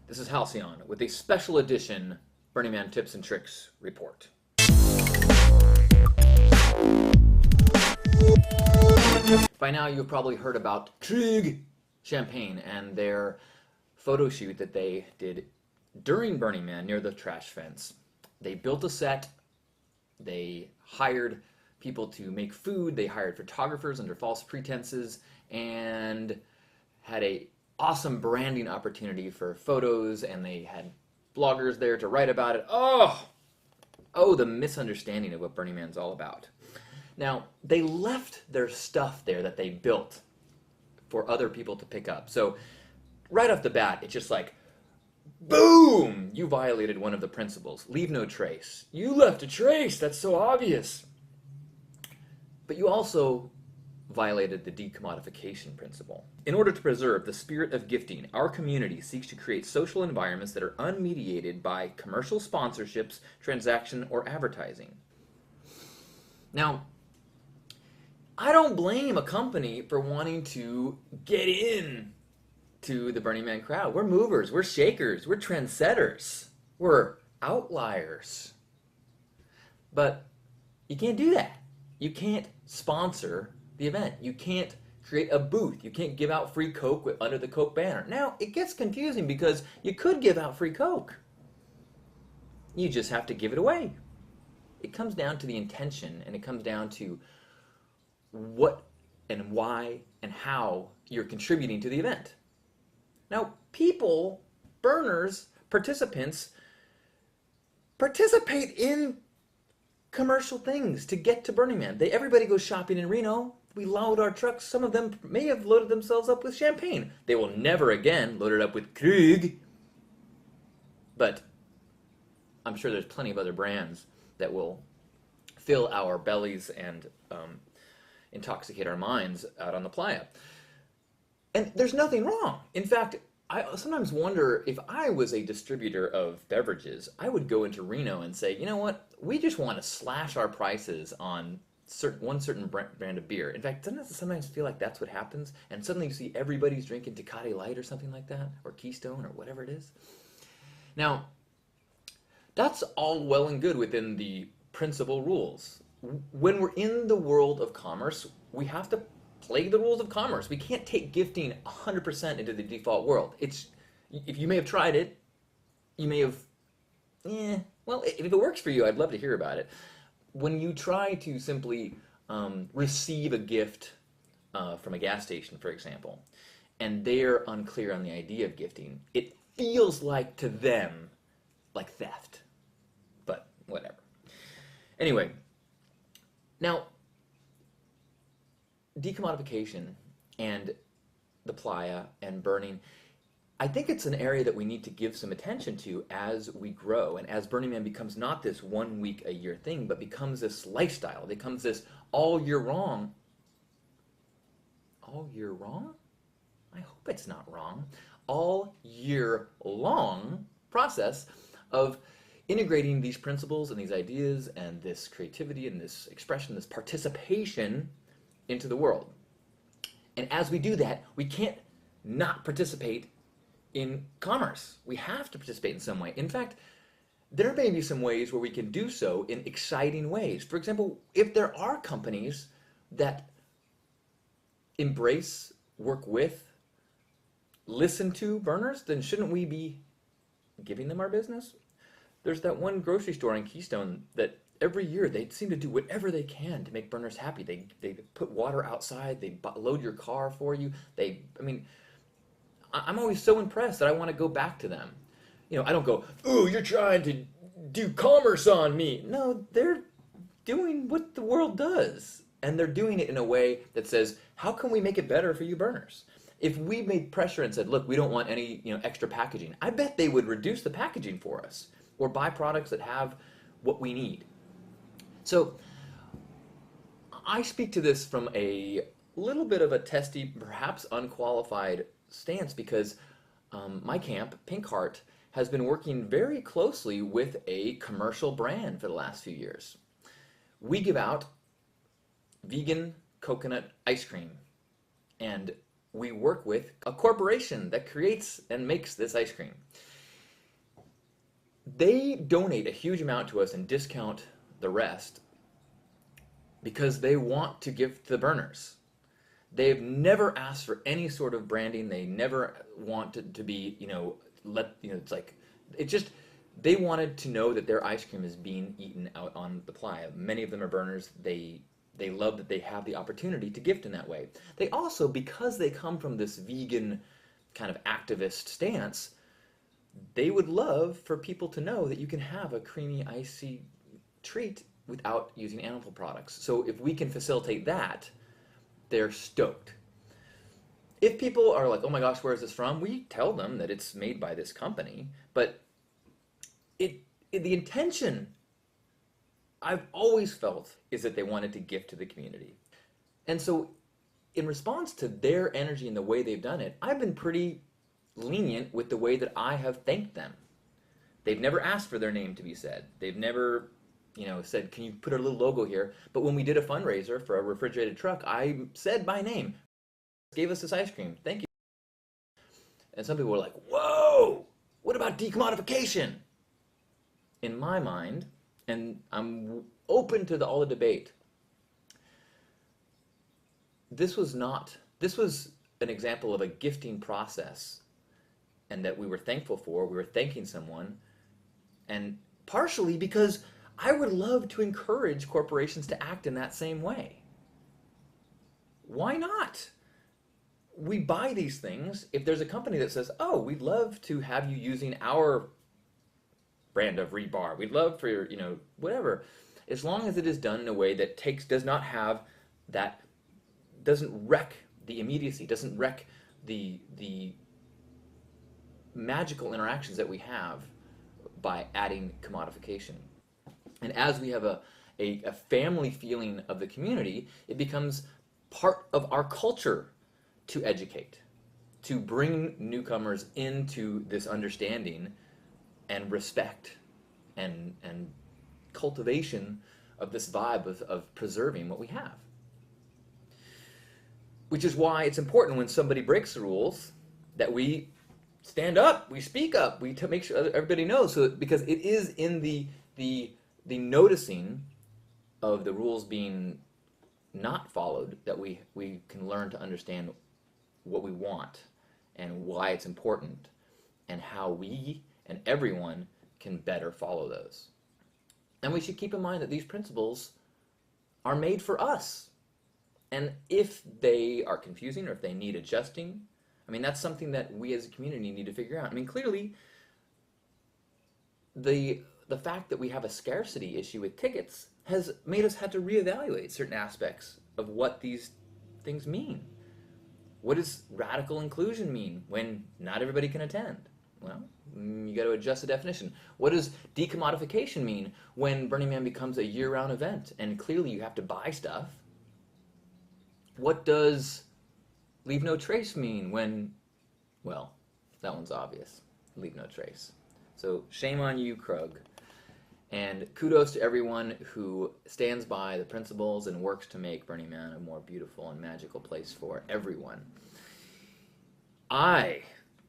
This is Halcyon with a special edition Burning Man Tips and Tricks report. By now you've probably heard about Krug Champagne and their photo shoot that they did during Burning Man near the trash fence. They built a set, they hired people to make food, they hired photographers under false pretenses, and had a awesome branding opportunity for photos, and they had bloggers there to write about it. Oh, the misunderstanding of what Burning Man's all about. Now, they left their stuff there that they built for other people to pick up. So right off the bat, it's just like, boom! You violated one of the principles. Leave no trace. You left a trace. That's so obvious. But you also violated the decommodification principle. In order to preserve the spirit of gifting, our community seeks to create social environments that are unmediated by commercial sponsorships, transaction, or advertising. Now, I don't blame a company for wanting to get in to the Burning Man crowd. We're movers, we're shakers, we're trendsetters, we're outliers. But you can't do that. You can't sponsor the event. You can't create a booth. You can't give out free Coke under the Coke banner. Now, it gets confusing because you could give out free Coke. You just have to give it away. It comes down to the intention, and it comes down to what and why and how you're contributing to the event. Now, people, burners, participants, participate in commercial things to get to Burning Man. Everybody goes shopping in Reno. We load our trucks. Some of them may have loaded themselves up with champagne. They will never again load it up with Krug. But I'm sure there's plenty of other brands that will fill our bellies and intoxicate our minds out on the playa. And there's nothing wrong. In fact, I sometimes wonder if I was a distributor of beverages, I would go into Reno and say, you know what, we just want to slash our prices on one certain brand of beer. In fact, doesn't it sometimes feel like that's what happens? And suddenly you see everybody's drinking Tecate Light or something like that, or Keystone or whatever it is. Now, that's all well and good within the principal rules. When we're in the world of commerce, we have to play the rules of commerce. We can't take gifting 100% into the default world. If you may have tried it, you may have, well, if it works for you, I'd love to hear about it. When you try to simply receive a gift from a gas station, for example, and they're unclear on the idea of gifting, it feels like to them like theft. But whatever. Anyway, now, decommodification and the playa and burning, I think it's an area that we need to give some attention to as we grow and as Burning Man becomes not this 1 week a year thing, but becomes this lifestyle, becomes this all year long. All year long? I hope it's not wrong. All year long process of integrating these principles and these ideas and this creativity and this expression, this participation into the world. And as we do that, we can't not participate in commerce. We have to participate in some way. In fact, there may be some ways where we can do so in exciting ways. For example, if there are companies that embrace, work with, listen to burners, then shouldn't we be giving them our business? There's that one grocery store in Keystone that every year they seem to do whatever they can to make burners happy. They put water outside, they load your car for you. I'm always so impressed that I want to go back to them. You know, I don't go, ooh, you're trying to do commerce on me. No, they're doing what the world does. And they're doing it in a way that says, how can we make it better for you burners? If we made pressure and said, look, we don't want any extra packaging, I bet they would reduce the packaging for us or buy products that have what we need. So I speak to this from a little bit of a testy, perhaps unqualified stance because my camp, Pink Heart, has been working very closely with a commercial brand for the last few years. We give out vegan coconut ice cream, and we work with a corporation that creates and makes this ice cream. they donate a huge amount to us and discount the rest because they want to give to the burners. They've never asked for any sort of branding. They never wanted to be, it's like, it just, they wanted to know that their ice cream is being eaten out on the playa. Many of them are burners. They love that they have the opportunity to gift in that way. They also, because they come from this vegan kind of activist stance, they would love for people to know that you can have a creamy, icy treat without using animal products. So if we can facilitate that, they're stoked. If people are like, oh my gosh, where is this from? We tell them that it's made by this company, but the intention, I've always felt, is that they wanted to gift to the community. And so in response to their energy and the way they've done it, I've been pretty lenient with the way that I have thanked them. They've never asked for their name to be said. They've never, said, can you put a little logo here? But when we did a fundraiser for a refrigerated truck, I said my name. Gave us this ice cream. Thank you. And some people were like, whoa, what about decommodification? In my mind, and I'm open to all the debate, this was an example of a gifting process, and that we were thankful for. We were thanking someone, and partially because I would love to encourage corporations to act in that same way. Why not? We buy these things. If there's a company that says, oh, we'd love to have you using our brand of rebar, we'd love for your, whatever, as long as it is done in a way that does not have that, doesn't wreck the immediacy, doesn't wreck the magical interactions that we have by adding commodification. And as we have a family feeling of the community, it becomes part of our culture to educate, to bring newcomers into this understanding and respect and cultivation of this vibe of preserving what we have. Which is why it's important when somebody breaks the rules that we stand up, we speak up, we make sure everybody knows, because it is in the noticing of the rules being not followed that we can learn to understand what we want and why it's important and how we and everyone can better follow those. And we should keep in mind that these principles are made for us. And if they are confusing or if they need adjusting, that's something that we as a community need to figure out. Clearly, the fact that we have a scarcity issue with tickets has made us have to reevaluate certain aspects of what these things mean. What does radical inclusion mean when not everybody can attend? Well, you got to adjust the definition. What does decommodification mean when Burning Man becomes a year-round event and clearly you have to buy stuff? What does leave no trace mean when, well, that one's obvious. Leave no trace. So shame on you, Krug. And kudos to everyone who stands by the principles and works to make Burning Man a more beautiful and magical place for everyone. I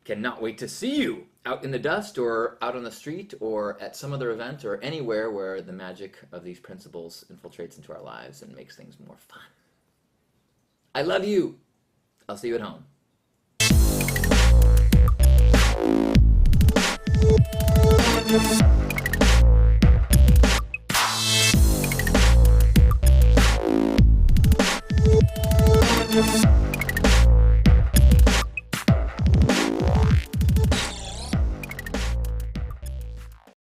cannot wait to see you out in the dust or out on the street or at some other event or anywhere where the magic of these principles infiltrates into our lives and makes things more fun. I love you. I'll see you at home. We'll be right back.